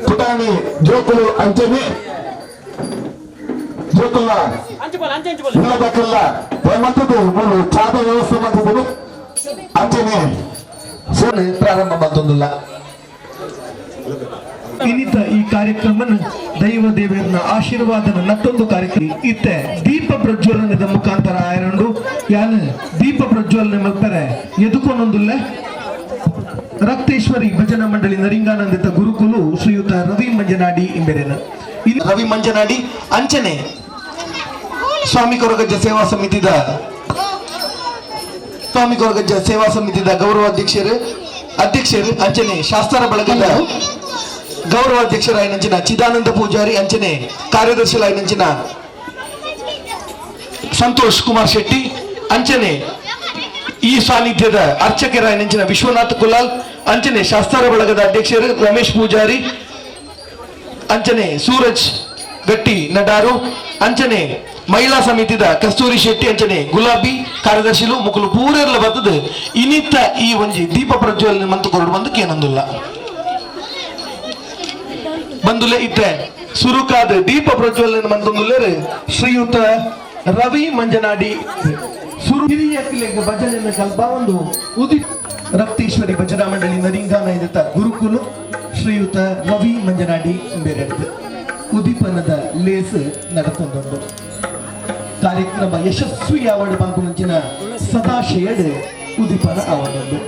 ಪುಟಾಣಿ ಜೋಕುಲು ಅಂಚನೆ ಜೋಕುಲ್ಲ ಇಲ್ಲದಕ್ಕೆಲ್ಲ ಮತ್ತದು ಚಾದ ವ್ಯವಸ್ಥೆ ಮಾಡಿದ್ರು ಅಂಚನೆ ಪ್ರಾರಂಭ ಮಾಡ್ತೊಂದಿಲ್ಲ. ಇನ್ನಿತ ಈ ಕಾರ್ಯಕ್ರಮನ ದೈವ ದೇವರನ್ನ ಆಶೀರ್ವಾದನ ಮತ್ತೊಂದು ಕಾರ್ಯಕ್ರಮ ಇತ್ತೆ ದೀಪ ಪ್ರಜ್ವಲನದ ಮುಖಾಂತರ ಆಯರಂಡು ಯಾನು ದೀಪ ಪ್ರಜ್ವಲನೆ ಮಲ್ಪರೆ ಎದುಕೊಂಡೊಂದಿಲ್ಲ ರಕ್ತೇಶ್ವರಿ ಭಜನಾ ಮಂಡಳಿ ನರಿಂಗಾನಂದಿತ ಗುರುಕುಲು ಶ್ರೀಯುತ ರವಿ ಮಂಜನಾಡಿ ಇಂಬೆರೆನ ರವಿ ಮಂಜನಾಡಿ ಅಂಚನೆ ಸ್ವಾಮಿ ಕೊರಗಜ್ಜ ಸೇವಾ ಸಮಿತಿದ ಗೌರವಾಧ್ಯಕ್ಷರು ಅಂಚನೆ ಶಾಸ್ತ್ರ ಬಳಗದ ಗೌರವಾಧ್ಯಕ್ಷರಾಯನಂಚಿನ ಚಿದಾನಂದ ಪೂಜಾರಿ ಅಂಚನೆ ಕಾರ್ಯದರ್ಶಿಲಾಯನಂಚಿನ ಸಂತೋಷ್ ಕುಮಾರ್ ಶೆಟ್ಟಿ ಅಂಚನೆ ಈ ಸಾನ್ನಿಧ್ಯದ ಅರ್ಚಕರಾಯನಂಚಿನ ವಿಶ್ವನಾಥ್ ಕುಲಾಲ್ ಅಂಚನೆ ಶಾಸ್ತ್ರ ಬಳಗದ ಅಧ್ಯಕ್ಷರು ರಮೇಶ್ ಪೂಜಾರಿ ಅಂಚನೆ ಸೂರಜ್ ಗಟ್ಟಿ ನಡಾರು ಅಂಚನೆ ಮಹಿಳಾ ಸಮಿತಿದ ಕಸ್ತೂರಿ ಶೆಟ್ಟಿ ಅಂಚನೆ ಗುಲಾಬಿ ಕಾರ್ಯದರ್ಶಿಲು ಮುಕ್ಕಲು ಪೂರೆಲ್ಲ ಬರ್ತದೆ ಇನ್ನಿತ್ತ ಈ ಒಂಜಿ ದೀಪ ಪ್ರಜ್ವಲನೆ ಮಂತು ಕೊರಡು ಬಂದಕ್ಕೆ ಏನೊಂದಿಲ್ಲ ಬಂದುಲೆ ಇತ್ತೆ ಸುರುಕಾದ ದೀಪ ಪ್ರಜ್ವಲನೆ ಮಂತೊಂದುಲ್ಲೇರು ಶ್ರೀಯುತ ರವಿ ಮಂಜನಾಡಿ ಹಿರಿಯ ಭಜನೆ ಕಲ್ಪ ಒಂದು ರಕ್ತೇಶ್ವರಿ ಭಜನಾ ಮಂಡಳಿ ನರಿಂಗಾನಂದಿತ ಗುರುಕುಲು ಶ್ರೀಯುತ ರವಿ ಮಂಜನಾಡಿ ಬೇರೆ ಉದೀಪನದ ಲೇಸ್ ನಡೆತೊಂದು ಕಾರ್ಯಕ್ರಮ ಯಶಸ್ವಿ ಆವಡ್ ಪಾಲ್ಗೊಂಡಿನ ಸದಾಶಯಡ್ ಉದೀಪನ ಆವಡೊಂದು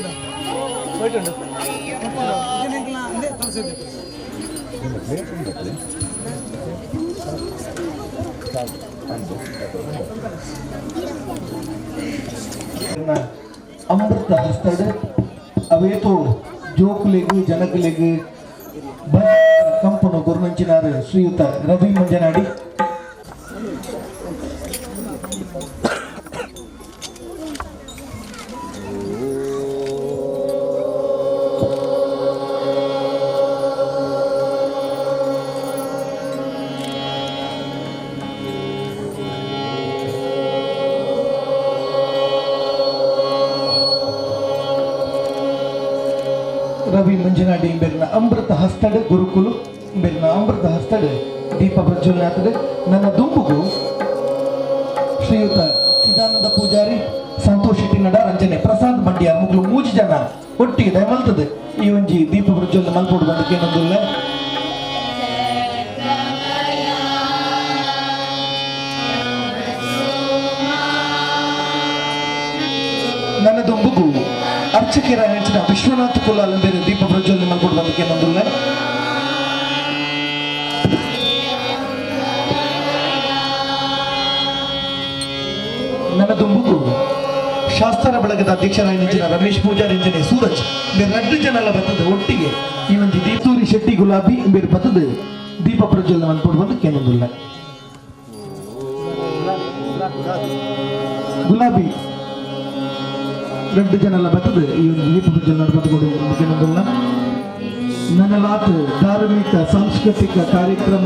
ಅಮೃತ ಹಸ್ತಡ್ ಅವೇತೋ ಜೋಕುಲೆಗು ಜನಕಲೆಗು ಕಂಪನು ಗುರುನಂಚಿನಾರು ಶ್ರೀಯುತ ರವಿ ಮಂಜನಾಡಿ ರವಿ ಮಂಜನಾಡಿ ಬೆರ್ನ ಅಮೃತ ಹಸ್ತಡ್ ಗುರುಕುಲು ಬೆರ್ನ ಅಮೃತ ಹಸ್ತಡ್ ದೀಪ ಪ್ರಜ್ವಲನೆ ಆಗ್ತದೆ. ನನ್ನ ದುಂಬುಗು ಶ್ರೀಯುತ ಚಿದಾನಂದ ಪೂಜಾರಿ ಸಂತೋಷ್ ಶೆಟ್ಟಿ ನಡ ರಂಜನೆ ಪ್ರಸಾದ್ ಮಂಡ್ಯ ಮುಗ್ಲು 3 ಜನ ಒಟ್ಟಿಗೆ ದಯಮಲ್ತದೆ ಈ ಒಂಜಿ ದೀಪ ಪ್ರಜ್ವಲನೆ ಮಲ್ಪೋಡು ಬಂದಕ್ಕೆ ಏನೊಂದಿಲ್ಲ. ನನ್ನ ದುಂಬುಗು ಅರ್ಚಕರ ಹೆಚ್ಚಿನ ವಿಶ್ವನಾಥ್ ಕುಲಾಲ್ ಬೇರೆ ದೀಪ ಪ್ರಜ್ವಲನೆ ಮಲ್ಪೋಡು ಬಂದಕ್ಕೆ ಏನೊಂದಿಲ್ಲ. ನನ್ನ ದುಂಬುಗು ಶಾಸ್ತ್ರ ಬಳಗದ ಅಧ್ಯಕ್ಷರಾಗಿನ ರಮೇಶ್ ಪೂಜಾರಿ ಎಂಜನೆ ಸೂರಜ್ ಬೇರೆ 2 ಜನ ಎಲ್ಲ ಬರ್ತದೆ ಒಟ್ಟಿಗೆ ಈ ಒಂದು ದೀಪೂರಿ ಶೆಟ್ಟಿ ಗುಲಾಬಿ ಬೇರೆ ಬರ್ತದೆ ದೀಪ ಪ್ರಜ್ವಲನೆ ಮಲ್ಪೋಡು ಬಂದಕ್ಕೆ ಏನೊಂದಿಲ್ಲ. ಗುಲಾಬಿ 2 ಜನಲ ಬರ್ತದೆ ಈ ಒಂದು ದೀಪ ಪ್ರಜ್ವಲನ ನಡೆದುಕೊಂಡು ಮುಗಿನಂದುಲ್ಲ ನನ್ನ ಲಾತ್ ಧಾರ್ಮಿಕ ಸಾಂಸ್ಕೃತಿಕ ಕಾರ್ಯಕ್ರಮ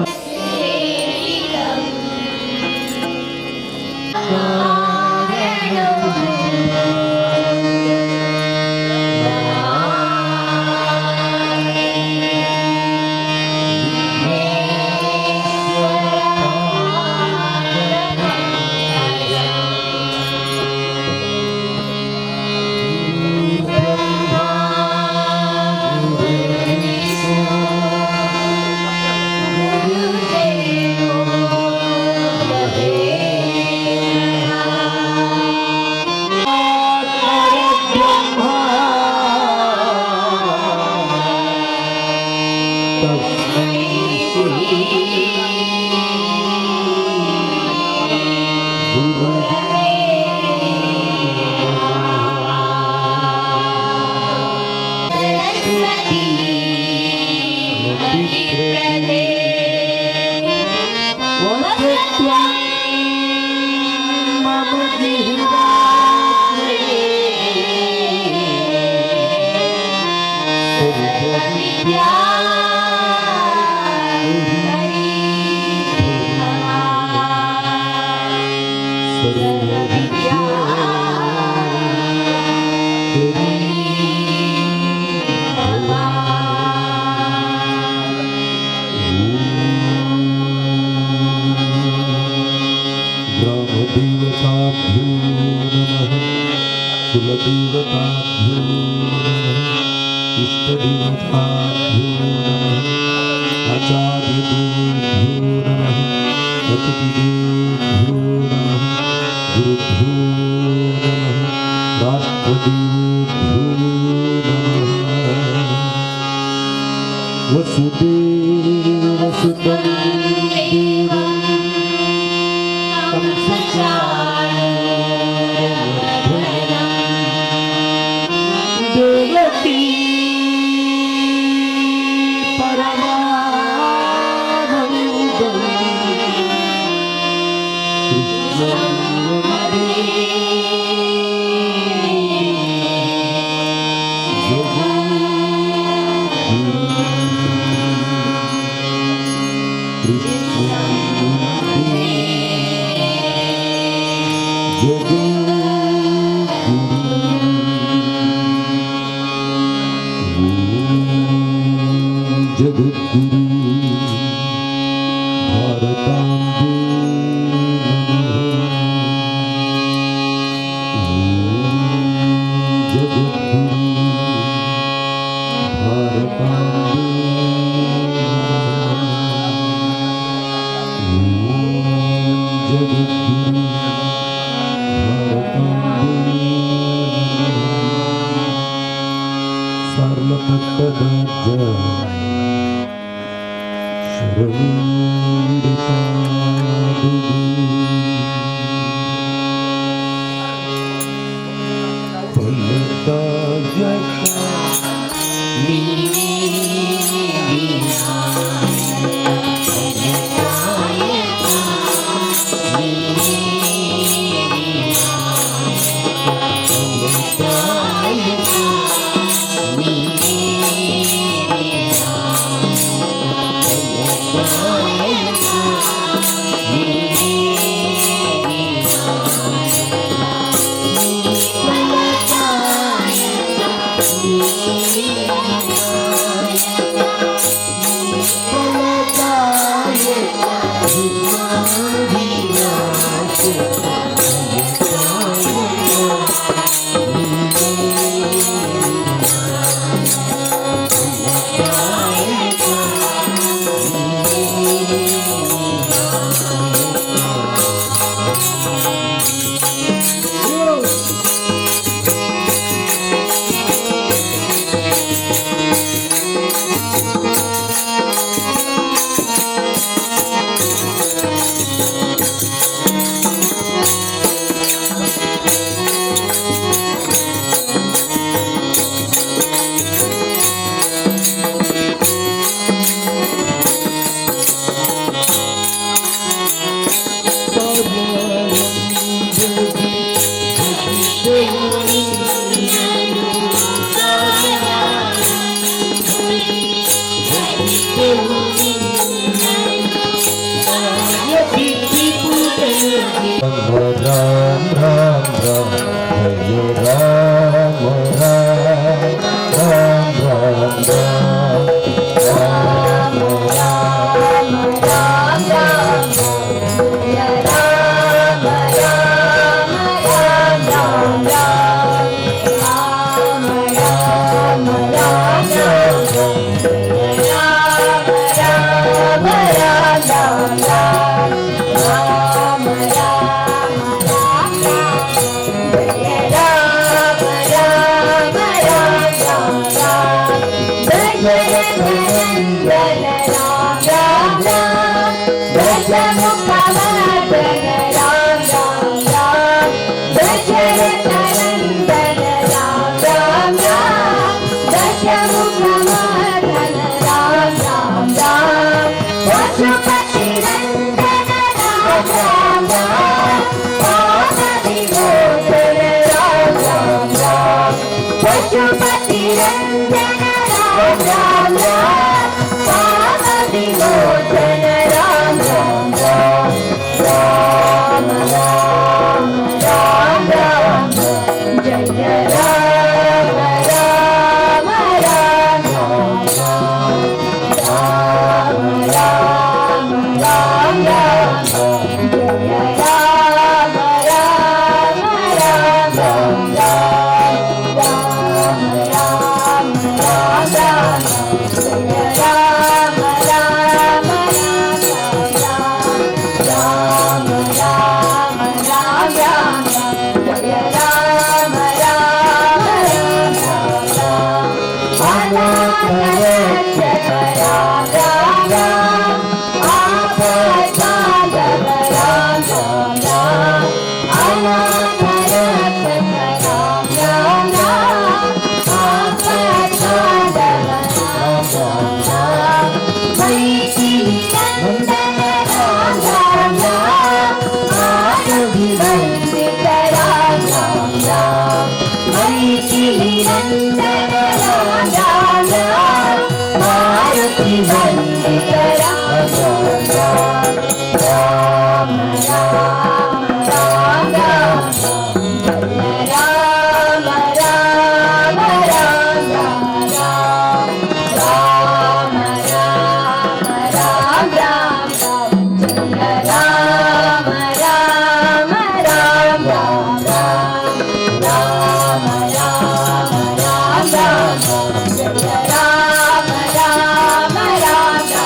ग्रामदेवताभ्यो नमः कुलदेवताभ्यो नमः इष्टदेवताभ्यो नमः आचार्यदेवभ्यो नमः अतिथिदेवभ्यो नमः गुरुभ्यो नमः राष्ट्रदेवभ्यो नमः वसुदेवसुतं देवं देवकी परमानन्दं कृष्णं वन्दे जगद्गुरु भारताम्बे नमः जगद्गुरु भारताम्बे नमः जगद्गुरु भारताम्बे सर्वपट्टराज राम राम राम जय राम राम राम राम राम राम राम राम राम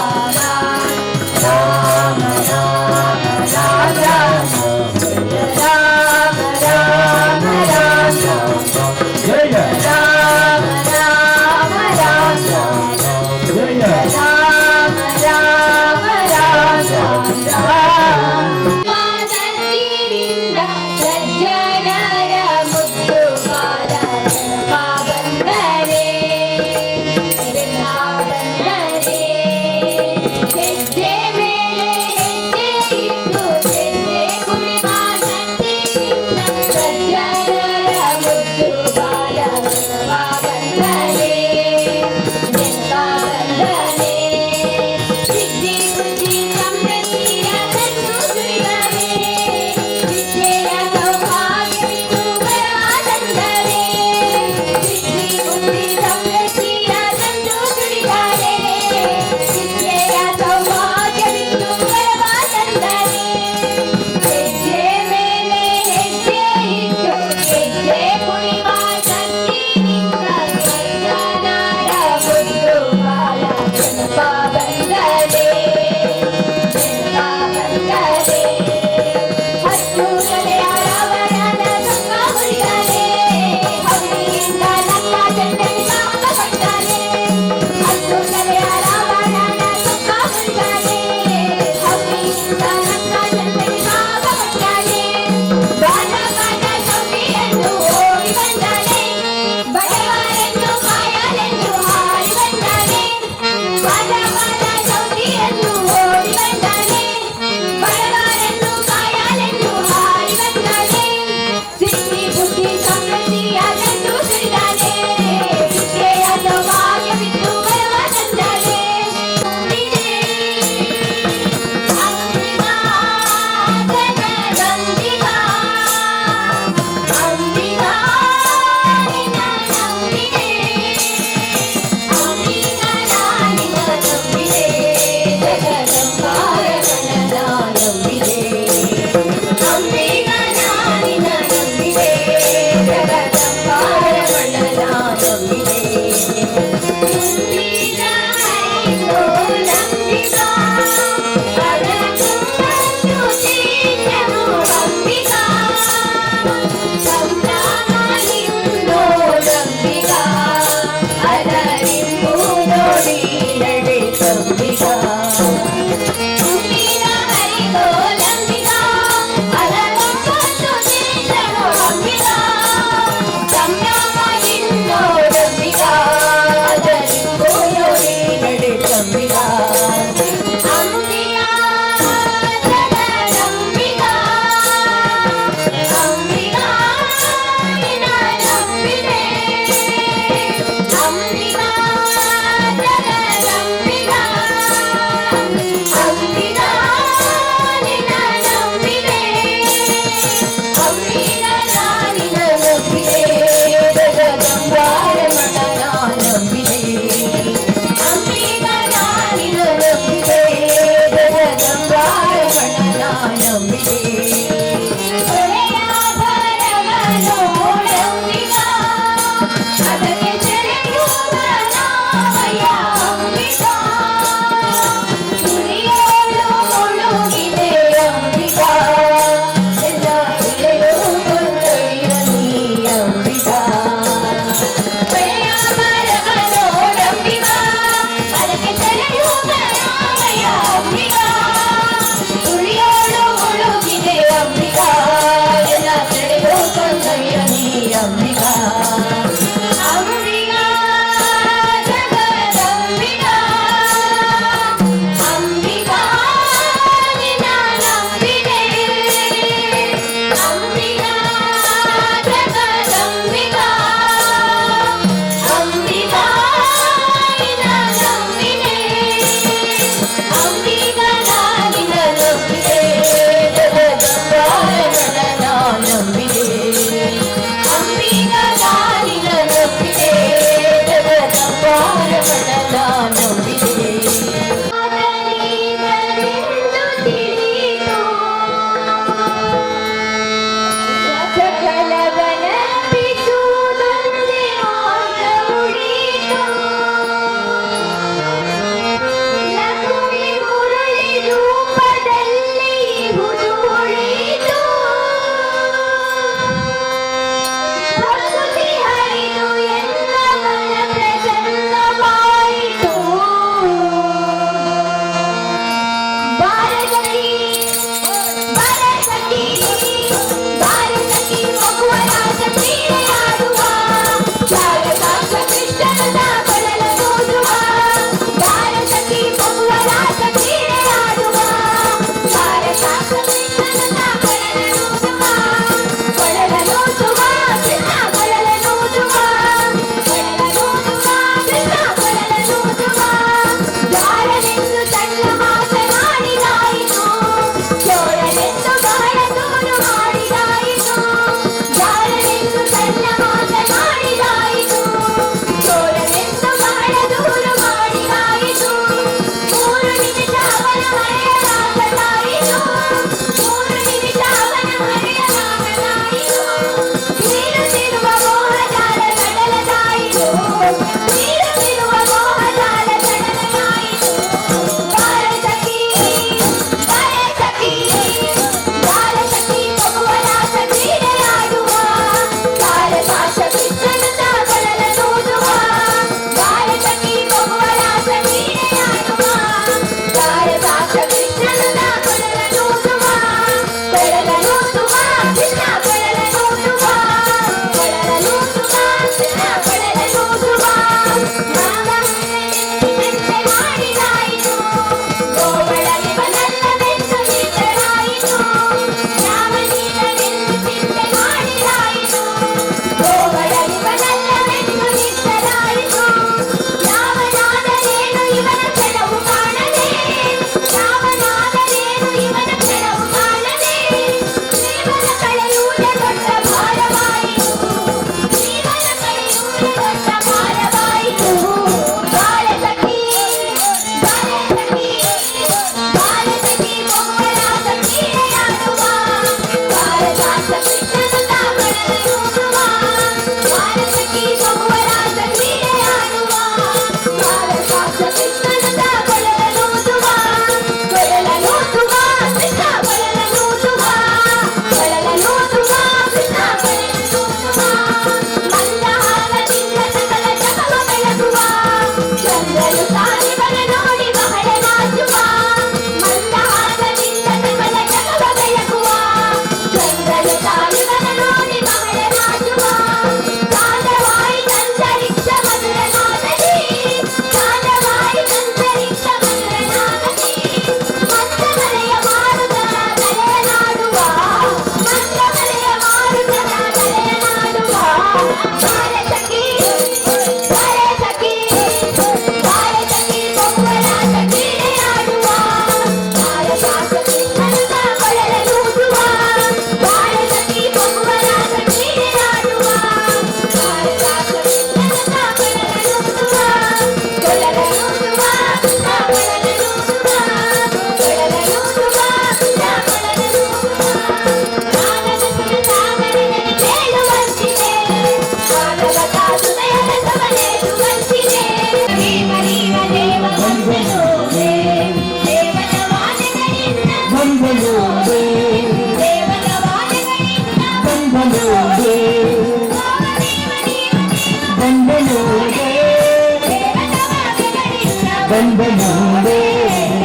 ಬಂದನೋಡೆ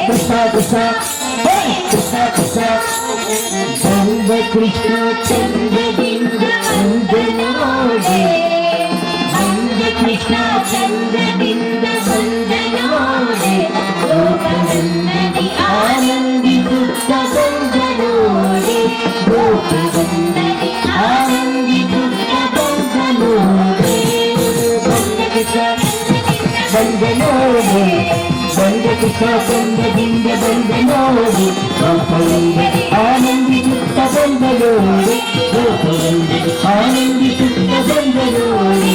ಕೃಷ್ಣ ಕೃಷ್ಣ ಕೃಷ್ಣ ಕೃಷ್ಣ ಬಂದ ಕೃಷ್ಣ ಚಂದ್ರದಿಂದ ಬಂದನೋಡೆ ಬಂದ ಕೃಷ್ಣ ಚಂದ್ರದಿಂದ ಬಂದನೋಡೆ ಗೋಪಗಂಧದಿ ಆನಂದಿಸುತ್ತ ಬಂದನೋಡೆ ಗೋಪಗಂಧದಿ ಆನಂದಿಸುತ್ತ ಬಂದನೋಡೆ ಬಂದ ಕೃಷ್ಣ ಬಂದನೋಡೆ ಬಂದ ಕೃಷ್ಣ ಚಂದ್ರದಿಂದ ಬಂದನೋಡೆ ಗೋಪಗಂಧದಿ ಆನಂದಿಸುತ್ತ ಬಂದನೋಡೆ ಗೋಪಗಂಧದಿ ಆನಂದಿಸುತ್ತ ಬಂದನೋಡೆ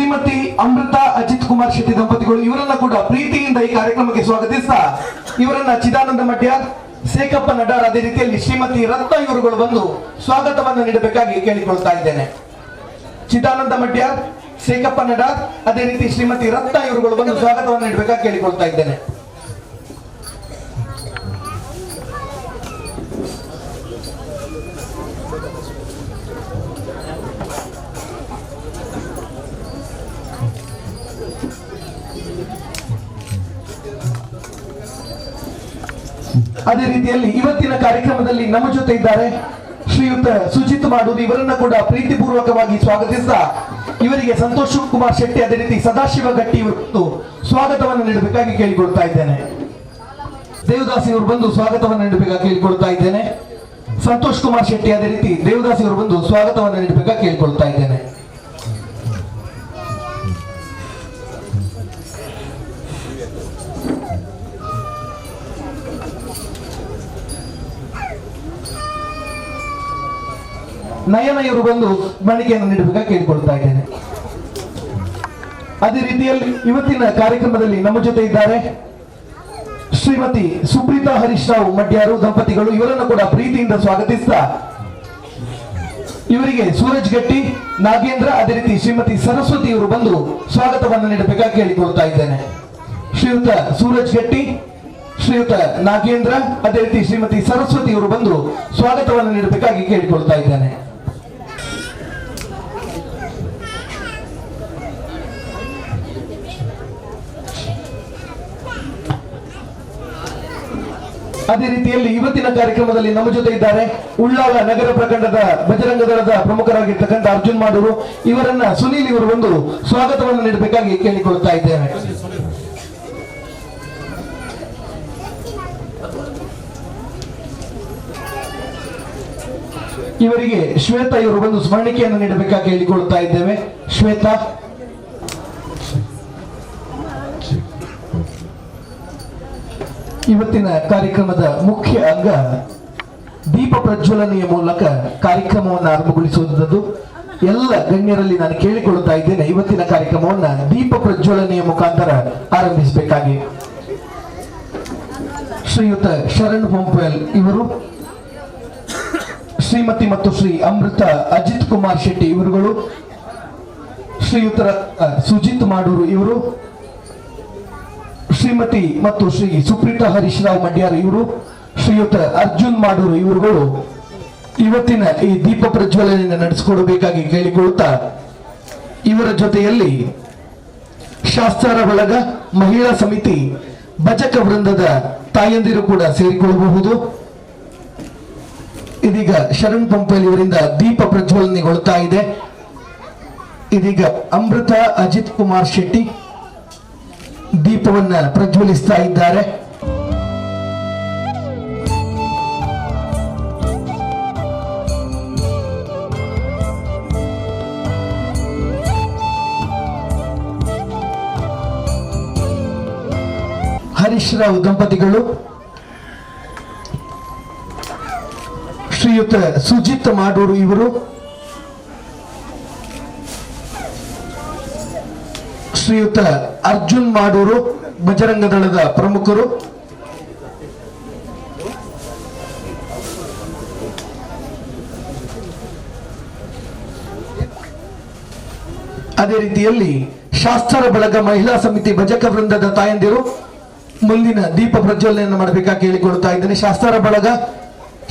ಶ್ರೀಮತಿ ಅಮೃತಾ ಅಜಿತ್ ಕುಮಾರ್ ಶೆಟ್ಟಿ ದಂಪತಿಗಳು ಇವರನ್ನ ಕೂಡ ಪ್ರೀತಿಯಿಂದ ಈ ಕಾರ್ಯಕ್ರಮಕ್ಕೆ ಸ್ವಾಗತಿಸ್ತಾ ಇವರನ್ನ ಚಿದಾನಂದ ಮಡ್ಯಾರ್, ಸೇಕಪ್ಪ ನಡಾರ್, ಅದೇ ರೀತಿಯಲ್ಲಿ ಶ್ರೀಮತಿ ರತ್ನ ಇವರುಗಳು ಬಂದು ಸ್ವಾಗತವನ್ನು ನೀಡಬೇಕಾಗಿ ಕೇಳಿಕೊಳ್ತಾ ಇದ್ದೇನೆ. ಚಿದಾನಂದ ಮಡ್ಯಾರ್, ಸೇಕಪ್ಪ ನಡಾರ್, ಅದೇ ರೀತಿ ಶ್ರೀಮತಿ ರತ್ನ ಇವರುಗಳು ಬಂದು ಸ್ವಾಗತವನ್ನು ನೀಡಬೇಕಾಗಿ ಕೇಳಿಕೊಳ್ತಾ ಇದ್ದೇನೆ. ಅದೇ ರೀತಿಯಲ್ಲಿ ಇವತ್ತಿನ ಕಾರ್ಯಕ್ರಮದಲ್ಲಿ ನಮ್ಮ ಜೊತೆ ಇದ್ದಾರೆ ಶ್ರೀಯುತ ಸುಜಿತ್ ಮಾಡುವುದು, ಇವರನ್ನ ಕೂಡ ಪ್ರೀತಿಪೂರ್ವಕವಾಗಿ ಸ್ವಾಗತಿಸ್ತಾ ಇವರಿಗೆ ಸಂತೋಷ್ ಕುಮಾರ್ ಶೆಟ್ಟಿ, ಅದೇ ರೀತಿ ಸದಾಶಿವ ಗಟ್ಟಿ ಇವರು ಸ್ವಾಗತವನ್ನು ನೀಡಬೇಕಾಗಿ ಕೇಳಿಕೊಳ್ತಾ ಇದ್ದೇನೆ. ದೇವದಾಸ್ ಇವರು ಬಂದು ಸ್ವಾಗತವನ್ನು ನೀಡಬೇಕಾಗಿ ಕೇಳಿಕೊಳ್ತಾ ಇದ್ದೇನೆ. ಸಂತೋಷ್ ಕುಮಾರ್ ಶೆಟ್ಟಿ, ಅದೇ ರೀತಿ ದೇವದಾಸ್ ಇವರು ಬಂದು ಸ್ವಾಗತವನ್ನು ನೀಡಬೇಕಾಗಿ ಕೇಳಿಕೊಳ್ತಾ ಇದ್ದೇನೆ. ನಯನ ಇವರು ಬಂದು ಮಣಿಕೆಯನ್ನು ನೀಡಬೇಕಾಗಿ ಕೇಳಿಕೊಳ್ತಾ ಇದ್ದೇನೆ. ಅದೇ ರೀತಿಯಲ್ಲಿ ಇವತ್ತಿನ ಕಾರ್ಯಕ್ರಮದಲ್ಲಿ ನಮ್ಮ ಜೊತೆ ಇದ್ದಾರೆ ಶ್ರೀಮತಿ ಸುಪ್ರೀತಾ ಹರೀಶ್ ರಾವ್ ಮಡ್ಯಾರು ದಂಪತಿಗಳು, ಇವರನ್ನು ಕೂಡ ಪ್ರೀತಿಯಿಂದ ಸ್ವಾಗತಿಸ್ತಾ ಇವರಿಗೆ ಸೂರಜ್ ಗಟ್ಟಿ, ನಾಗೇಂದ್ರ, ಅದೇ ರೀತಿ ಶ್ರೀಮತಿ ಸರಸ್ವತಿ ಇವರು ಬಂದು ಸ್ವಾಗತವನ್ನು ನೀಡಬೇಕಾಗಿ ಕೇಳಿಕೊಳ್ತಾ ಇದ್ದೇನೆ. ಶ್ರೀಯುತ ಸೂರಜ್ ಗಟ್ಟಿ, ಶ್ರೀಯುತ ನಾಗೇಂದ್ರ, ಅದೇ ರೀತಿ ಶ್ರೀಮತಿ ಸರಸ್ವತಿ ಇವರು ಬಂದು ಸ್ವಾಗತವನ್ನು ನೀಡಬೇಕಾಗಿ ಕೇಳಿಕೊಳ್ತಾ ಇದ್ದೇನೆ. ಅದೇ ರೀತಿಯಲ್ಲಿ ಇವತ್ತಿನ ಕಾರ್ಯಕ್ರಮದಲ್ಲಿ ನಮ್ಮ ಜೊತೆ ಇದ್ದಾರೆ ಉಳ್ಳಾಲ ನಗರ ಪ್ರಖಂಡದ ಬಜರಂಗ ದಳದ ಪ್ರಮುಖರಾಗಿರ್ತಕ್ಕಂಥ ಅರ್ಜುನ್ ಮಾಡೂರು, ಇವರನ್ನ ಸುನೀಲ್ ಇವರು ಒಂದು ಸ್ವಾಗತವನ್ನು ನೀಡಬೇಕಾಗಿ ಕೇಳಿಕೊಳ್ತಾ ಇದ್ದೇವೆ. ಇವರಿಗೆ ಶ್ವೇತಾ ಇವರು ಒಂದು ಸ್ಮರಣಿಕೆಯನ್ನು ನೀಡಬೇಕಾಗಿ ಕೇಳಿಕೊಳ್ತಾ ಇದ್ದೇವೆ. ಶ್ವೇತಾ, ಇವತ್ತಿನ ಕಾರ್ಯಕ್ರಮದ ಮುಖ್ಯ ಅಂಗ ದೀಪ ಪ್ರಜ್ವಲನೆಯ ಮೂಲಕ ಕಾರ್ಯಕ್ರಮವನ್ನು ಆರಂಭಗೊಳಿಸುವುದು. ಎಲ್ಲ ಗಣ್ಯರಲ್ಲಿ ನಾನು ಕೇಳಿಕೊಳ್ಳುತ್ತಾ ಇದ್ದೇನೆ, ಇವತ್ತಿನ ಕಾರ್ಯಕ್ರಮವನ್ನ ದೀಪ ಪ್ರಜ್ವಲನೆಯ ಮುಖಾಂತರ ಆರಂಭಿಸಬೇಕಾಗಿ. ಶ್ರೀಯುತ ಶರಣ್ ಪೊಂಪೆಲ್ ಇವರು, ಶ್ರೀಮತಿ ಮತ್ತು ಶ್ರೀ ಅಮೃತ ಅಜಿತ್ ಕುಮಾರ್ ಶೆಟ್ಟಿ ಇವರುಗಳು, ಶ್ರೀಯುತ ಸುಜಿತ್ ಮಾಡೂರು ಇವರು, ಶ್ರೀಮತಿ ಮತ್ತು ಶ್ರೀ ಸುಪ್ರೀತಾ ಹರೀಶ್ ರಾವ್ ಮಡ್ಯಾರ್ ಇವರು, ಶ್ರೀಯುತ ಅರ್ಜುನ್ ಮಾಡೂರು ಇವರುಗಳು ಇವತ್ತಿನ ಈ ದೀಪ ಪ್ರಜ್ವಲನೆಯನ್ನು ನಡೆಸಿಕೊಡಬೇಕಾಗಿ ಕೇಳಿಕೊಳ್ಳುತ್ತಾ ಇವರ ಜೊತೆಯಲ್ಲಿ ಶಾಸ್ತ್ರ ಬಳಗ, ಮಹಿಳಾ ಸಮಿತಿ, ಭಜಕ ವೃಂದದ ತಾಯಂದಿರು ಕೂಡ ಸೇರಿಕೊಳ್ಳಬಹುದು. ಇದೀಗ ಶರಣ್ ಪಂಪೇಲ್ ಇವರಿಂದ ದೀಪ ಪ್ರಜ್ವಲನೆಗೊಳ್ತಾ ಇದೆ. ಇದೀಗ ಅಮೃತ ಅಜಿತ್ ಕುಮಾರ್ ಶೆಟ್ಟಿ ದೀಪವನ್ನ ಪ್ರಜ್ವಲಿಸ್ತಾ ಇದ್ದಾರೆ. ಹರೀಶ್ ರಾವ್ ದಂಪತಿಗಳು, ಶ್ರೀಯುತ ಸುಜಿತ್ ಮಾಡೂರು ಇವರು, ಶ್ರೀಯುತ ಅರ್ಜುನ್ ಮಾಡೂರು ಬಜರಂಗ ದಳದ ಪ್ರಮುಖರು, ಅದೇ ರೀತಿಯಲ್ಲಿ ಶಾಸ್ತ್ರ ಬಳಗ, ಮಹಿಳಾ ಸಮಿತಿ, ಭಜಕ ವೃಂದದ ತಾಯಂದಿರು ಮುಂದಿನ ದೀಪ ಪ್ರಜ್ವಲನೆಯನ್ನು ಮಾಡಬೇಕಾಗಿ ಕೇಳಿಕೊಳ್ತಾ ಇದ್ದೇನೆ.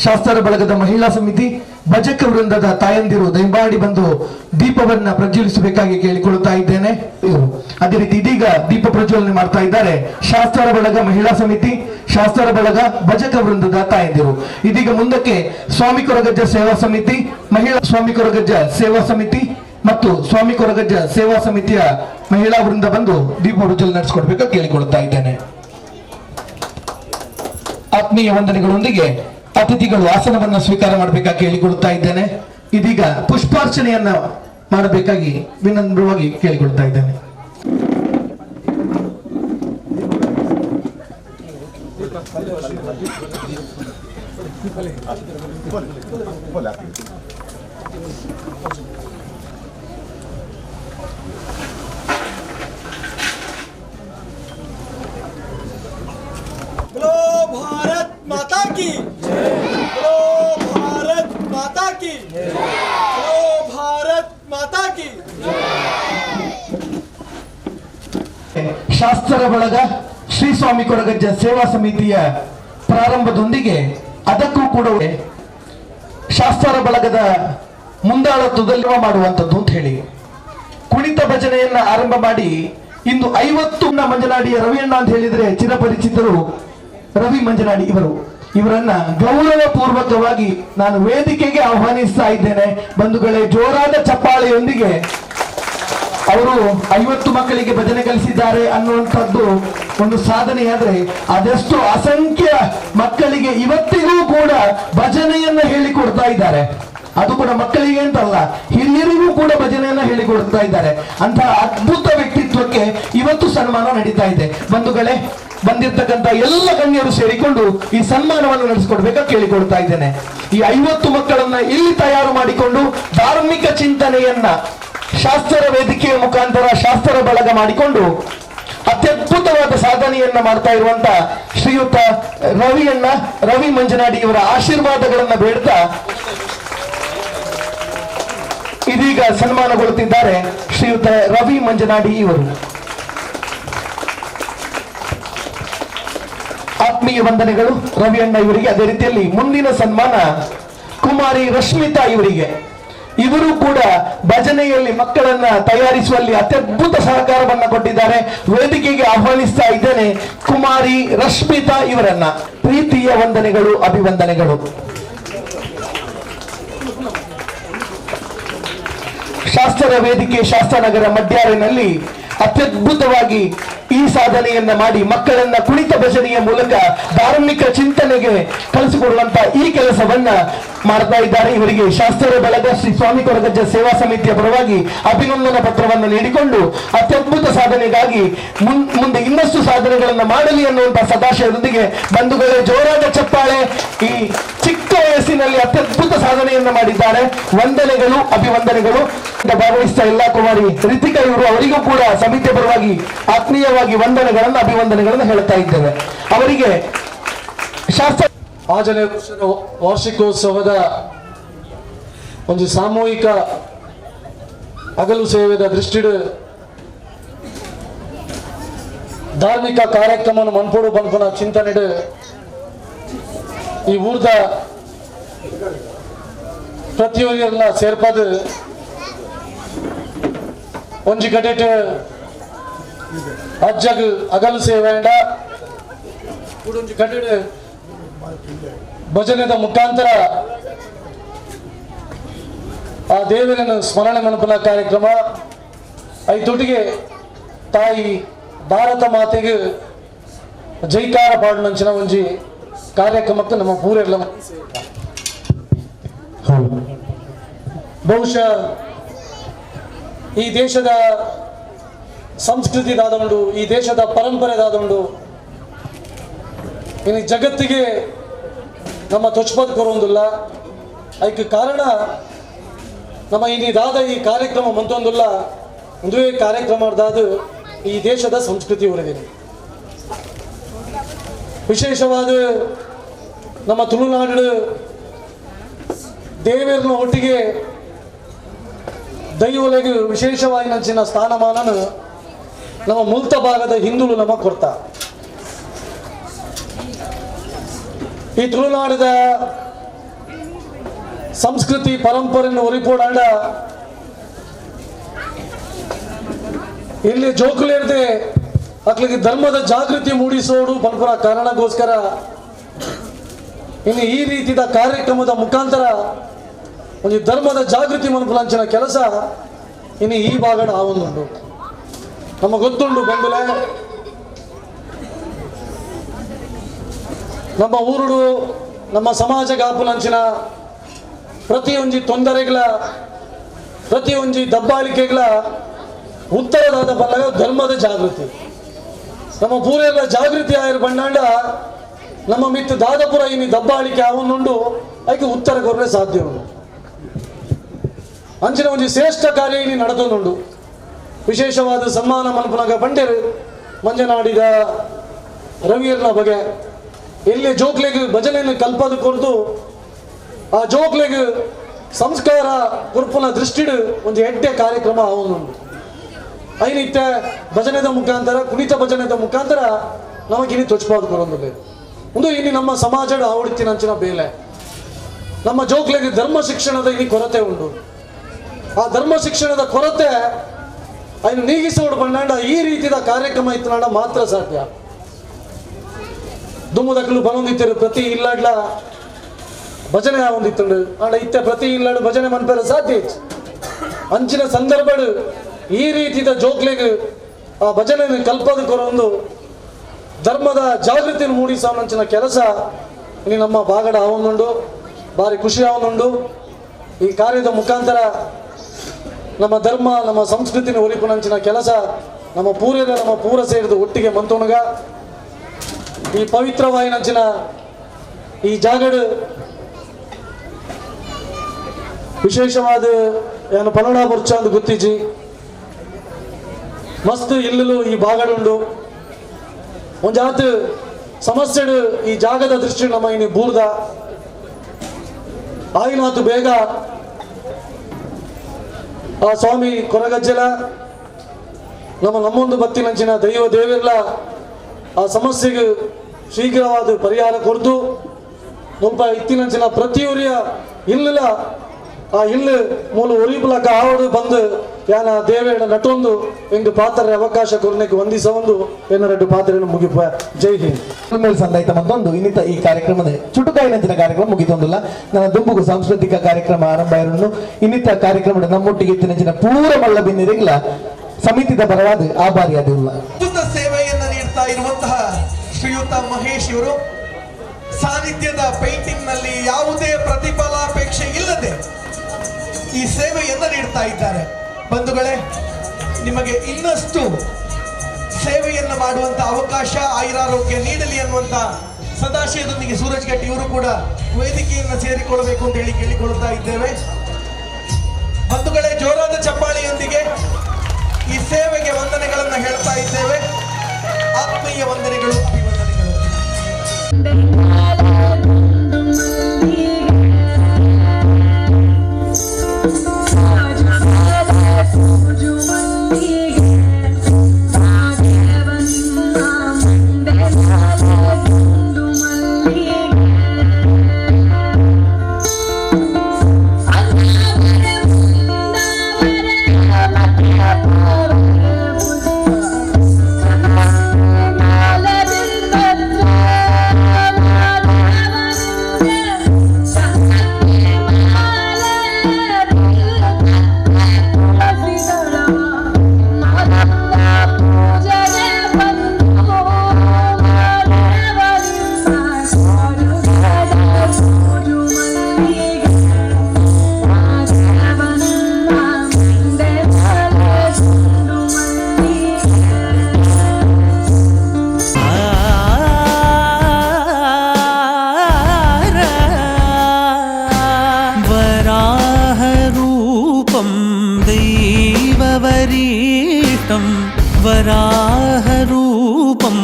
ಶಾಸ್ತ್ರ ಬಳಗದ ಮಹಿಳಾ ಸಮಿತಿ, ಭಜಕ ವೃಂದದ ತಾಯಂದಿರು ದಯಮಾಡಿ ಬಂದು ದೀಪವನ್ನ ಪ್ರಜ್ವಲಿಸಬೇಕಾಗಿ ಕೇಳಿಕೊಳ್ತಾ ಇದ್ದೇನೆ. ಅದೇ ರೀತಿ ಇದೀಗ ದೀಪ ಪ್ರಜ್ವಲನೆ ಮಾಡ್ತಾ ಇದ್ದಾರೆ ಶಾಸ್ತ್ರ ಬಳಗ, ಮಹಿಳಾ ಸಮಿತಿ, ಶಾಸ್ತ್ರ ಬಳಗ, ಭಜಕ ವೃಂದದ ತಾಯಂದಿರು. ಇದೀಗ ಮುಂದಕ್ಕೆ ಸ್ವಾಮಿ ಕೊರಗಜ್ಜ ಸೇವಾ ಸಮಿತಿ, ಮಹಿಳಾ ಸ್ವಾಮಿ ಕೊರಗಜ್ಜ ಸೇವಾ ಸಮಿತಿ ಮತ್ತು ಸ್ವಾಮಿ ಕೊರಗಜ್ಜ ಸೇವಾ ಸಮಿತಿಯ ಮಹಿಳಾ ವೃಂದ ಬಂದು ದೀಪ ಪ್ರಜ್ವಲನೆ ನಡೆಸಿಕೊಡ್ಬೇಕಾಗಿ ಕೇಳಿಕೊಳ್ತಾ ಇದ್ದೇನೆ. ಆತ್ಮೀಯ ವಂದನೆಗಳೊಂದಿಗೆ ಅತಿಥಿಗಳು ಆಸನವನ್ನು ಸ್ವೀಕಾರ ಮಾಡಬೇಕಾಗಿ ಕೇಳಿಕೊಳ್ತಾ ಇದ್ದೇನೆ. ಇದೀಗ ಪುಷ್ಪಾರ್ಚನೆಯನ್ನ ಮಾಡಬೇಕಾಗಿ ವಿನಮ್ರವಾಗಿ ಕೇಳಿಕೊಳ್ತಾ ಇದ್ದೇನೆ. बोलो भारत माता की बोलो भारत माता की बोलो भारत माता की ಶಾಸ್ತ್ರ ಬಳಗ ಶ್ರೀ ಸ್ವಾಮಿ ಕೊರಗಜ್ಜ ಸೇವಾ ಸಮಿತಿಯ ಪ್ರಾರಂಭದೊಂದಿಗೆ ಅದಕ್ಕೂ ಕೂಡ ಶಾಸ್ತ್ರ ಬಳಗದ ಮುಂದಾಳತ್ವದಲ್ಲಿ ಮಾಡುವಂಥದ್ದು ಅಂತ ಹೇಳಿ ಕುಣಿತ ಭಜನೆಯನ್ನ ಆರಂಭ ಮಾಡಿ ಇಂದು 50 ಮಂಜನಾಡಿಯ ರವಿಯಣ್ಣ ಅಂತ ಹೇಳಿದ್ರೆ ಚಿರಪರಿಚಿತರು ರವಿ ಮಂಜನಾಡಿ ಇವರನ್ನ ಗೌರವ ಪೂರ್ವಕವಾಗಿ ನಾನು ವೇದಿಕೆಗೆ ಆಹ್ವಾನಿಸ್ತಾ ಇದ್ದೇನೆ. ಬಂಧುಗಳೇ, ಜೋರಾದ ಚಪ್ಪಾಳೆಯೊಂದಿಗೆ ಅವರು 50 ಮಕ್ಕಳಿಗೆ ಭಜನೆ ಕಲಿಸಿದ್ದಾರೆ ಅನ್ನುವಂಥದ್ದು ಒಂದು ಸಾಧನೆಯಾದ್ರೆ ಅದೆಷ್ಟು ಅಸಂಖ್ಯ ಮಕ್ಕಳಿಗೆ ಇವತ್ತಿಗೂ ಕೂಡ ಭಜನೆಯನ್ನ ಹೇಳಿಕೊಡ್ತಾ ಇದ್ದಾರೆ. ಅದು ಕೂಡ ಮಕ್ಕಳಿಗೆ ಅಂತಲ್ಲ, ಹಿರಿಯರಿಗೂ ಕೂಡ ಭಜನೆಯನ್ನ ಹೇಳಿಕೊಡ್ತಾ ಇದ್ದಾರೆ. ಅಂತಹ ಅದ್ಭುತ ವ್ಯಕ್ತಿತ್ವಕ್ಕೆ ಇವತ್ತು ಸನ್ಮಾನ ನಡೀತಾ ಇದೆ. ಬಂಧುಗಳೇ, ಬಂದಿರ್ತಕ್ಕಂಥ ಎಲ್ಲ ಗಣ್ಯರು ಸೇರಿಕೊಂಡು ಈ ಸನ್ಮಾನವನ್ನು ನಡೆಸಿಕೊಡ್ಬೇಕಾ ಕೇಳಿಕೊಡ್ತಾ ಇದ್ದೇನೆ. ಈ 50 ಮಕ್ಕಳನ್ನ ಇಲ್ಲಿ ತಯಾರು ಮಾಡಿಕೊಂಡು ಧಾರ್ಮಿಕ ಚಿಂತನೆಯನ್ನ ಶಾಸ್ತ್ರ ವೇದಿಕೆಯ ಮುಖಾಂತರ ಶಾಸ್ತ್ರ ಬಳಗ ಮಾಡಿಕೊಂಡು ಅತ್ಯದ್ಭುತವಾದ ಸಾಧನೆಯನ್ನ ಮಾಡ್ತಾ ಇರುವಂತ ಶ್ರೀಯುತ ರವಿ ಮಂಜನಾಡಿ ಇವರ ಆಶೀರ್ವಾದಗಳನ್ನ ಬೇಡ್ತಾ ಇದೀಗ ಸನ್ಮಾನಗೊಳ್ಳುತ್ತಿದ್ದಾರೆ ಶ್ರೀಯುತ ರವಿ ಮಂಜನಾಡಿ ಇವರು. ಆತ್ಮೀಯ ವಂದನೆಗಳು ರವಿಯಣ್ಣ ಇವರಿಗೆ. ಅದೇ ರೀತಿಯಲ್ಲಿ ಮುಂದಿನ ಸನ್ಮಾನ ಕುಮಾರಿ ರಶ್ಮಿತಾ ಇವರಿಗೆ. ಇವರು ಕೂಡ ಭಜನೆಯಲ್ಲಿ ಮಕ್ಕಳನ್ನ ತಯಾರಿಸುವಲ್ಲಿ ಅತ್ಯದ್ಭುತ ಸಹಕಾರವನ್ನ ಕೊಟ್ಟಿದ್ದಾರೆ. ವೇದಿಕೆಗೆ ಆಹ್ವಾನಿಸ್ತಾ ಇದ್ದೇನೆ ಕುಮಾರಿ ರಶ್ಮಿತಾ ಇವರನ್ನ. ಪ್ರೀತಿಯ ವಂದನೆಗಳು, ಅಭಿವಂದನೆಗಳು. ಶಾಸ್ತ್ರ ವೇದಿಕೆ ಶಾಸ್ತ್ರನಗರ ಮಡ್ಯಾರಿನಲ್ಲಿ ಅತ್ಯದ್ಭುತವಾಗಿ ಈ ಸಾಧನೆಯನ್ನ ಮಾಡಿ ಮಕ್ಕಳನ್ನ ಕುಣಿತ ಭಜನೆಯ ಮೂಲಕ ಧಾರ್ಮಿಕ ಚಿಂತನೆಗೆ ಕಲಿಸಿಕೊಡುವಂತ ಈ ಕೆಲಸವನ್ನ ಮಾಡ್ತಾ ಇದ್ದಾರೆ. ಇವರಿಗೆ ಶಾಸ್ತ್ರ ಬಳಗ ಶ್ರೀ ಸ್ವಾಮಿ ಕೊರಗಜ್ಜ ಸೇವಾ ಸಮಿತಿಯ ಪರವಾಗಿ ಅಭಿನಂದನಾ ಪತ್ರವನ್ನು ನೀಡಿಕೊಂಡು ಅತ್ಯದ್ಭುತ ಸಾಧನೆಗಾಗಿ ಮುಂದೆ ಇನ್ನಷ್ಟು ಸಾಧನೆಗಳನ್ನ ಮಾಡಲಿ ಅನ್ನುವಂತಹ ಸದಾಶಯದೊಂದಿಗೆ ಬಂಧುಗಳೇ, ಜೋರಾದ ಚಪ್ಪಾಳೆ. ಈ ಚಿಕ್ಕ ವಯಸ್ಸಿನಲ್ಲಿ ಅತ್ಯದ್ಭುತ ಸಾಧನೆಯನ್ನ ಮಾಡಿದ್ದಾರೆ. ವಂದನೆಗಳು, ಅಭಿವಂದನೆಗಳು. ಭಾಗವಹಿಸಿದ ಎಲ್ಲಾ ಕುಮಾರಿ ರಿತಿಕಾ ಇವರು, ಅವರಿಗೂ ಕೂಡ ಸಮಿತಿಯ ಪರವಾಗಿ ಆತ್ಮೀಯವಾಗಿ ವಂದನೆಗಳನ್ನು, ಅಭಿವಂದನೆಗಳನ್ನು ಹೇಳ್ತಾ ಇದ್ದೇವೆ. ಅವರಿಗೆ ಶಾಸ್ತ್ರ ಆಂಜನೇಯ ವಾರ್ಷಿಕೋತ್ಸವದ ಒಂದು ಸಾಮೂಹಿಕ ಹಗಲು ಸೇವೆದ ದೃಷ್ಟಿಡು ಧಾರ್ಮಿಕ ಕಾರ್ಯಕ್ರಮವನ್ನು ಮನ್ಪೋಡು ಬನ್ಪನ ಚಿಂತನೆಡು ಈ ಊರ್ದ ಪ್ರತಿಯೊಂದೆಲ್ಲ ಸೇರ್ಪದು ಒಂಜಿ ಕಡೆಟ್ ಅಜ್ಜಗ್ ಹಗಲು ಸೇವೆ ಕಡೆಟ್ ಭಜನೆದ ಮುಖಾಂತರ ಆ ದೇವರನ್ನು ಸ್ಮರಣೆ ಮನಪನ ಕಾರ್ಯಕ್ರಮ ಐತೊಟ್ಟಿಗೆ ತಾಯಿ ಭಾರತ ಮಾತೆಗೆ ಜೈಕಾರ ಪಾಡಿನಂಚಿನ ಒಂಜಿ ಕಾರ್ಯಕ್ರಮಕ್ಕೆ ನಮ್ಮ ಪೂರೆಲ್ಲ ಬಹುಶಃ ಈ ದೇಶದ ಸಂಸ್ಕೃತಿದಾದುಂಡು, ಈ ದೇಶದ ಪರಂಪರೆದಾದುಂಡು ಇನ್ನು ಜಗತ್ತಿಗೆ ನಮ್ಮ ತೊಚ್ಪದ್ ಕೊರೊಂದಿಲ್ಲ. ಅದಕ್ಕೆ ಕಾರಣ ನಮ್ಮ ಇನ್ನಿದಾದ ಈ ಕಾರ್ಯಕ್ರಮ ಮಂತೊಂದಿಲ್ಲ ಒಂದೇ ಕಾರ್ಯಕ್ರಮದಾದ ಈ ದೇಶದ ಸಂಸ್ಕೃತಿ ಹೊರಗಿದೆ. ವಿಶೇಷವಾದ ನಮ್ಮ ತುಳುನಾಡು ದೇವರನ್ನ ಒಟ್ಟಿಗೆ ದೈವಲೆಗೆ ವಿಶೇಷವಾಗಿ ನಂಚಿನ ಸ್ಥಾನಮಾನನು ನಮ್ಮ ಮುಲ್ತ ಭಾಗದ ಹಿಂದುಳು ನಮ್ಮ ಕೊರ್ತ. ಈ ತುಳುನಾಡದ ಸಂಸ್ಕೃತಿ ಪರಂಪರೆಯನ್ನು ಒರಿಪೋಡಾಂಡ ಇಲ್ಲಿ ಜೋಕುಲಿರದೆ ಅಕ್ಲಿಗೆ ಧರ್ಮದ ಜಾಗೃತಿ ಮೂಡಿಸೋಡು ಪಂಪರ ಕಾರಣಕ್ಕೋಸ್ಕರ ಇನ್ನು ಈ ರೀತಿಯ ಕಾರ್ಯಕ್ರಮದ ಮುಖಾಂತರ ಒಂದು ಧರ್ಮದ ಜಾಗೃತಿ ಮನಪುಲಾಂಚಿನ ಕೆಲಸ ಇನ್ನು ಈ ಭಾಗನ ಆವೊಂದುಂಡು. ನಮ್ಮ ಗೊತ್ತುಂಡು ಬಂಧುಲೆ, ನಮ್ಮ ಊರುಡು ನಮ್ಮ ಸಮಾಜಕ್ಕೆ ಆಪುಲಂಚಿನ ಪ್ರತಿಯೊಂದು ತೊಂದರೆಗಳ ಪ್ರತಿಯೊಂದು ದಬ್ಬಾಳಿಕೆಗಳ ಉತ್ತರದಾದ ಬಲ್ಲ ಧರ್ಮದ ಜಾಗೃತಿ. ನಮ್ಮ ಪೂರೆಲ್ಲ ಜಾಗೃತಿ ಆಯಿರು ಬಂಡಾಂಡ ನಮ್ಮ ಮಿತ್ತು ದಾದಪುರ ಇನ್ನು ದಬ್ಬಾಳಿಕೆ ಆವೊಂದುಂಡು ಅದಕ್ಕೆ ಉತ್ತರ ಕೊರಲೆ ಸಾಧ್ಯ ಉಂಟು. ಅಂಚಿನ ಒಂದು ಶ್ರೇಷ್ಠ ಕಾರ್ಯ ಇಲ್ಲಿ ನಡೆದೊಂದುಂಡು. ವಿಶೇಷವಾದ ಸನ್ಮಾನ ಮನಪನಾಗ ಬಂಡೇರು ಮಂಜನಾಡಿದ ರವಿಯರ್ನ ಬಗೆ ಎಲ್ಲಿ ಜೋಕ್ಲೆಗ್ ಭಜನೆಯನ್ನು ಕಲ್ಪದ ಕೊರದು ಆ ಜೋಕ್ಲೆಗ್ ಸಂಸ್ಕಾರ ಕುರ್ಪುನ ದೃಷ್ಟಿಡು ಒಂದು ಎಡ್ಡೆ ಕಾರ್ಯಕ್ರಮ ಅವನುಂಟು ಐನಿತ್ತೆ ಭಜನೆದ ಮುಖಾಂತರ ಕುಣಿತ ಭಜನೆದ ಮುಖಾಂತರ ನಮಗಿನಿ ತೊಚ್ಪಾದ ಕೊರೊಂದು ಒಂದು ಇನ್ನು ನಮ್ಮ ಸಮಾಜದ ಆವಡ್ತಿನಂಚಿನ ಬೇಲೆ ನಮ್ಮ ಜೋಕ್ಲೆಗ್ ಧರ್ಮ ಶಿಕ್ಷಣದ ಇನಿ ಕೊರತೆ ಉಂಟು ಆ ಧರ್ಮ ಶಿಕ್ಷಣದ ಕೊರತೆ ಅದನ್ನು ನೀಗಿಸೋಡು ಬಂದಾಂಡ ಈ ರೀತಿಯ ಕಾರ್ಯಕ್ರಮ ಇತ್ತನಾಡ ಮಾತ್ರ ಸಾಧ್ಯ ದುಮ್ಮದಕ್ಕಲು ಬನೊಂದಿತ್ತರು ಪ್ರತಿ ಇಲ್ಲಾಡ್ಲ ಭಜನೆ ಒಂದಿತ್ತು ಆಂಡ ಇತ್ತ ಪ್ರತಿ ಇಲ್ಲಾಡು ಭಜನೆ ಮನ್ಪೇರ ಸಾಧ್ಯ ಅಂಚಿನ ಸಂದರ್ಭಡು ಈ ರೀತಿಯ ಜೋಕ್ಲೆಗ್ ಆ ಭಜನೆ ಕಲ್ಪದ ಕೊರೊಂದು ಧರ್ಮದ ಜಾಗೃತಿಯನ್ನು ಮೂಡಿಸೋನಂಚಿನ ಕೆಲಸ ಇನ್ನು ನಮ್ಮ ಬಾಗಡ ಆವೊಂದುಂಡು ಭಾರಿ ಖುಷಿ ಆವೊಂದುಂಡು ಈ ಕಾರ್ಯದ ಮುಖಾಂತರ ನಮ್ಮ ಧರ್ಮ ನಮ್ಮ ಸಂಸ್ಕೃತಿನ ಒಲಿಪುನಂಚಿನ ಕೆಲಸ ನಮ್ಮ ಪೂರ ಸೇರಿದು ಒಟ್ಟಿಗೆ ಮಂತೋಣಗ ಈ ಪವಿತ್ರವಾಯಿನಂಚಿನ ಈ ಜಾಗಡು ವಿಶೇಷವಾದ ಏನು ಪನ್ನಡ ಬರ್ಚ ಅಂತ ಗುತ್ತಿಜಿ ಮಸ್ತ್ ಇಲ್ಲಲು ಈ ಬಾಗಡುಂಡು ಒಂಜಾತ್ ಸಮಸ್ಯೆಡು ಈ ಜಾಗದ ದೃಷ್ಟಿ ನಮ್ಮ ಇನ್ನು ಬೂರ್ದ ಆಯಿನಾತು ಬೇಗ ಆ ಸ್ವಾಮಿ ಕೊರಗಜ್ಜಲ ನಮ್ಮೊಂದು ಬತ್ತಿನಂಚಿನ ದೈವ ದೇವಿರ್ಲ ಆ ಸಮಸ್ಯೆಗೆ ಶೀಘ್ರವಾದ ಪರಿಹಾರ ಕೊಡ್ದು ಮುಲ್ಪ ಇತ್ತಿನಂಚಿನ ಪ್ರತಿಯೊರಿಯ ಇಲ್ಲ ಆ ಇಲ್ಲ ಮೂಲ ಒರಿಪುಲಕ ಆವಡು ಬಂದು ಯಾನ ದೇವೇಡ ನಟೊಂದು ಎಂಟು ಪಾತ್ರೆ ಅವಕಾಶ ಕೊರನೆಗೆ ವಂದಿಸೊಂದು ಎನ್ನರೆಡ್ಡು ಪಾತ್ರೆಯನ್ನು ಮುಗಿಪ ಜೈ ಹಿಂದ್ ಮೇಲೆ ಸಂದಾಯಿತ ಮತ್ತೊಂದು ಇನ್ನಿತ ಈ ಕಾರ್ಯಕ್ರಮದ ಚುಟುಕಾಯಿನಂಚಿನ ಕಾರ್ಯಕ್ರಮ ಮುಗಿತೊಂದಿಲ್ಲ ನನ್ನ ದುಂಬುಗು ಸಾಂಸ್ಕೃತಿಕ ಕಾರ್ಯಕ್ರಮ ಆರಂಭ ಇರನ್ನು ಇನ್ನಿತ ಕಾರ್ಯಕ್ರಮದ ನಮ್ಮೊಟ್ಟಿಗೆ ಇತ್ತಿನಂಚಿನ ಪೂರ ಮಳ್ಳ ಬಿನ್ನಿರಿಗಳ ಸಮಿತಿದ ಪರವಾದ ಆಭಾರಿಯಾದಿಲ್ಲ ಅದ್ಭುತ ಸೇವೆಯನ್ನು ನೀಡ್ತಾ ಇರುವಂತಹ ಶ್ರೀಯುತ ಮಹೇಶ್ ಇವರು ಸಾನ್ನಿಧ್ಯದ ಪೇಂಟಿಂಗ್ ನಲ್ಲಿ ಯಾವುದೇ ಪ್ರತಿಫಲಾಪೇಕ್ಷೆ ಇಲ್ಲದೆ ಈ ಸೇವೆಯನ್ನು ನೀಡ್ತಾ ಇದ್ದಾರೆ. ಬಂಧುಗಳೇ, ನಿಮಗೆ ಇನ್ನಷ್ಟು ಸೇವೆಯನ್ನು ಮಾಡುವಂತ ಅವಕಾಶ ಆಯುರಾರೋಗ್ಯ ನೀಡಲಿ ಅನ್ನುವಂತ ಸದಾಶಯದೊಂದಿಗೆ ಸೂರಜ್ ಗಟ್ಟಿ ಇವರು ಕೂಡ ವೇದಿಕೆಯನ್ನು ಸೇರಿಕೊಳ್ಳಬೇಕು ಅಂತ ಹೇಳಿ ಕೇಳಿಕೊಳ್ಳುತ್ತಾ ಇದ್ದೇವೆ. ಬಂಧುಗಳೇ, ಜೋರಾದ ಚಪ್ಪಾಳಿಯೊಂದಿಗೆ ಈ ಸೇವೆಗೆ ವಂದನೆಗಳನ್ನು ಹೇಳ್ತಾ ಇದ್ದೇವೆ. ಆತ್ಮೀಯ ವಂದನೆಗಳು, ಅಭಿವಂದನೆಗಳು. वराहरूपं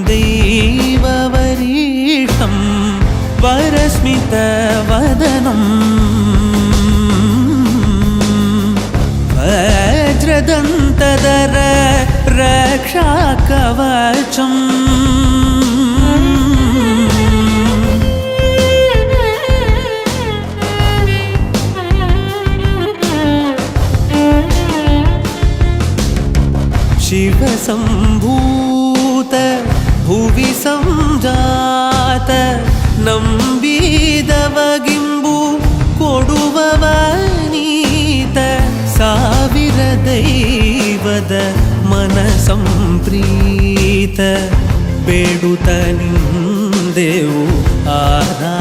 दैववरीष्टं वरस्मितवदनं वज्रदन्तधर रक्षाकवचम् शिवसम्भूत भुवि संजात ನಂಬಿದವಗಿಂಬು ಕೊಡುವವನೀತ ಸಾವಿರ ದೈವದ ಮನ ಸಂಪ್ರೀತ ಬೇಡುತ್ತ ನಿಂದೆವು ಆರಾ